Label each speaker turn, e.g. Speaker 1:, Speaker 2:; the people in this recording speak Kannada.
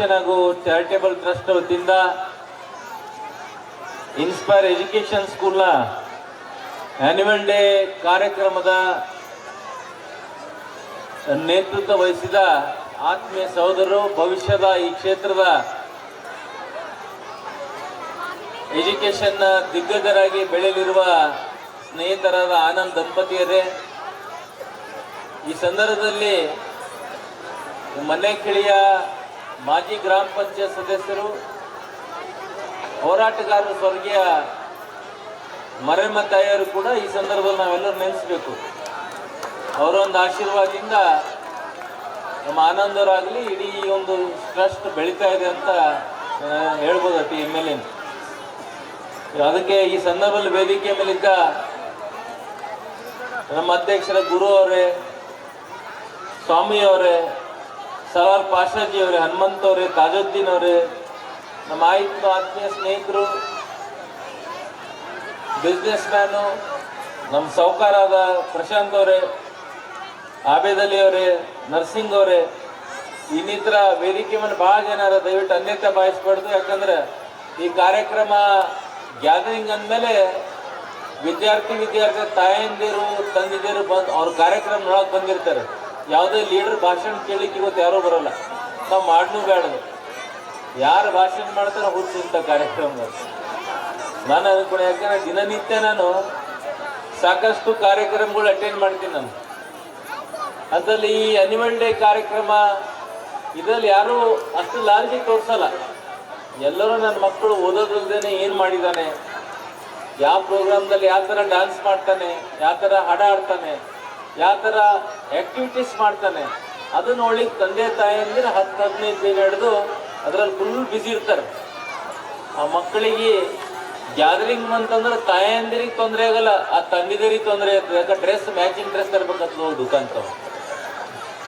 Speaker 1: ಹಾಗೂ ಚಾರಿಟೇಬಲ್ ಟ್ರಸ್ಟ್ ವತಿಯಿಂದ ಇನ್ಸ್ಪೈರ್ ಎಜುಕೇಶನ್ ಸ್ಕೂಲ್ನ ಆನ್ಯುವಲ್ ಡೇ ಕಾರ್ಯಕ್ರಮದ ನೇತೃತ್ವ ವಹಿಸಿದ ಆತ್ಮೀಯ ಸಹೋದರರು, ಭವಿಷ್ಯದ ಈ ಕ್ಷೇತ್ರದ ಎಜುಕೇಶನ್ ದಿಗ್ಗಜರಾಗಿ ಬೆಳೆಯಲಿರುವ ಸ್ನೇಹಿತರಾದ ಆನಂದ್ ದಂಪತಿಯರೇ, ಈ ಸಂದರ್ಭದಲ್ಲಿ ಮನೆಕಿಳಿಯ ಮಾಜಿ ಗ್ರಾಮ ಪಂಚಾಯತ್ ಸದಸ್ಯರು, ಹೋರಾಟಗಾರರು, ಸ್ವರ್ಗೀಯ ಮರಮ್ಮ ತಾಯಿಯವರು ಕೂಡ ಈ ಸಂದರ್ಭದಲ್ಲಿ ನಾವೆಲ್ಲರೂ ನೆನೆಸಬೇಕು. ಅವರೊಂದು ಆಶೀರ್ವಾದದಿಂದ ನಮ್ಮ ಆನಂದವರಾಗಲಿ ಇಡೀ ಒಂದು ಟ್ರಸ್ಟ್ ಬೆಳೀತಾ ಇದೆ ಅಂತ ಹೇಳ್ಬೋದು MLA. ಅದಕ್ಕೆ ಈ ಸಂದರ್ಭದಲ್ಲಿ ವೇದಿಕೆ ಮೇಲಿದ್ದ ನಮ್ಮ ಅಧ್ಯಕ್ಷರ ಗುರು ಅವರೇ, ಸ್ವಾಮಿ ಅವರೇ, ಸಲಾರ್ ಪಾಷಾಜಿ ಅವರೇ, ಹನುಮಂತ್ ಅವರೇ, ತಾಜುದ್ದೀನ್ ಅವರೇ, ನಮ್ಮ ಆತ್ಮೀಯ ಸ್ನೇಹಿತರು, ಬಿಸ್ನೆಸ್ ಮ್ಯಾನು, ನಮ್ಮ ಸಾಹುಕಾರಾದ ಪ್ರಶಾಂತ್ ಅವರೇ, ಆಬೇದ್ ಅಲಿ ಅವರೇ, ನರ್ಸಿಂಗ್ ಅವರೇ, ಇನ್ನಿತರ ವೇದಿಕೆ ಮೇಲೆ ಭಾಳ ಜನ ದಯವಿಟ್ಟು ಅನ್ಯತೆ ಭಾವಿಸ್ಬಾರ್ದು. ಯಾಕಂದ್ರೆ ಈ ಕಾರ್ಯಕ್ರಮ ಗ್ಯಾದರಿಂಗ್ ಅಂದಮೇಲೆ ವಿದ್ಯಾರ್ಥಿ ತಾಯಂದಿರು ತಂದಿದ್ದೀರು ಬಂದು ಅವ್ರ ಕಾರ್ಯಕ್ರಮ ನೋಡಕ್ಕೆ ಬಂದಿರ್ತಾರೆ. ಯಾವುದೇ ಲೀಡರ್ ಭಾಷಣ ಕೇಳಲಿಕ್ಕೆ ಇವತ್ತು ಯಾರೂ ಬರೋಲ್ಲ. ನಾವು ಮಾಡ್ನೂ ಬೇಡದು. ಯಾರು ಭಾಷಣ ಮಾಡ್ತಾರೋ ಹುಚ್ಚು ಇಂಥ ಕಾರ್ಯಕ್ರಮದಲ್ಲಿ ನಾನು ಅನ್ಕೊಂಡು. ಯಾಕಂದ್ರೆ ದಿನನಿತ್ಯ ನಾನು ಸಾಕಷ್ಟು ಕಾರ್ಯಕ್ರಮಗಳು ಅಟೆಂಡ್ ಮಾಡ್ತೀನಿ. ನಾನು ಅದರಲ್ಲಿ ಈ ಆನ್ಯುವಲ್ ಡೇ ಕಾರ್ಯಕ್ರಮ ಇದರಲ್ಲಿ ಯಾರೂ ಅಷ್ಟು ಲಾಲ್ಜಿ ತೋರಿಸಲ್ಲ. ಎಲ್ಲರೂ ನನ್ನ ಮಕ್ಕಳು ಓದೋದಲ್ದೇನೆ ಏನು ಮಾಡಿದ್ದಾನೆ, ಯಾವ ಪ್ರೋಗ್ರಾಮ್ದಲ್ಲಿ ಯಾವ ಥರ ಡ್ಯಾನ್ಸ್ ಮಾಡ್ತಾನೆ, ಯಾವ ಥರ ಹಾಡ ಆಡ್ತಾನೆ, ಯಾವ ಥರ ಆ್ಯಕ್ಟಿವಿಟೀಸ್ ಮಾಡ್ತಾನೆ, ಅದು ನೋಡ್ಲಿಕ್ಕೆ ತಂದೆ ತಾಯಿಯಂದ್ರೆ 10-15 ದಿನ ಹಿಡಿದು ಅದರಲ್ಲಿ ಫುಲ್ ಬ್ಯುಸಿ ಇರ್ತಾರೆ. ಆ ಮಕ್ಕಳಿಗೆ ಗ್ಯಾದರಿಂಗ್ ಅಂತಂದ್ರೆ ತಾಯಂದಿರಿಗೆ ತೊಂದರೆ ಆಗಲ್ಲ, ಆ ತಂದಿದರಿಗೆ ತೊಂದರೆ ಇರ್ತದೆ. ಯಾಕೆ ಡ್ರೆಸ್ ಮ್ಯಾಚಿಂಗ್ ಡ್ರೆಸ್ ತರಬೇಕಂತ ಹೋಗಿ ದುಕಾನ್